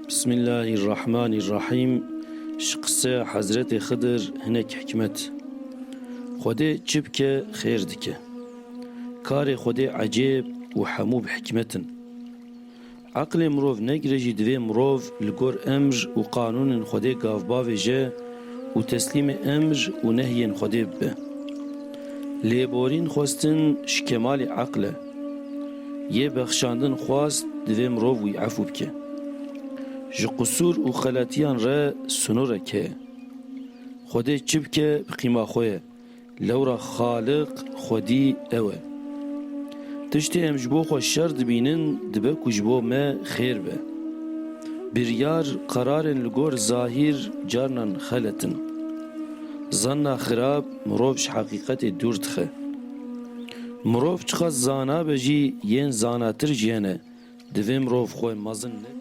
Bismillahirrahmanirrahim. Şıkse Hazreti Hıdır hinek hikmet. Xwedê çi bike xêr dike. Karê Xwedê ecêb û hemû bi hikmetin. Eqlê mirov negire jî divê mirov li gor emr û qanûnên Xwedê gavbavê je û teslîmê emr û nehyên Xwedê bibe. Lêborîn xwestin ji kemalê eql e. Yê bexşandin xwast divê mirov wî efû bike. Ji qusûr û xelatiyan re sunûrek heye. Xwedê çi bike bi qîma xwe ye. Lewra Xaliq Xwedî ew e. Tiştê em ji bo xwe şer dibînin dibe ku ji bo me xêr be. Biryar qararên li gor zahîr carnan xeletin. Zanna xirab mirov ji heqîqetê dûr dixe. Mirov çiqas zana be jî yên zanatir jî hene. Divê mirov xwe mezin ne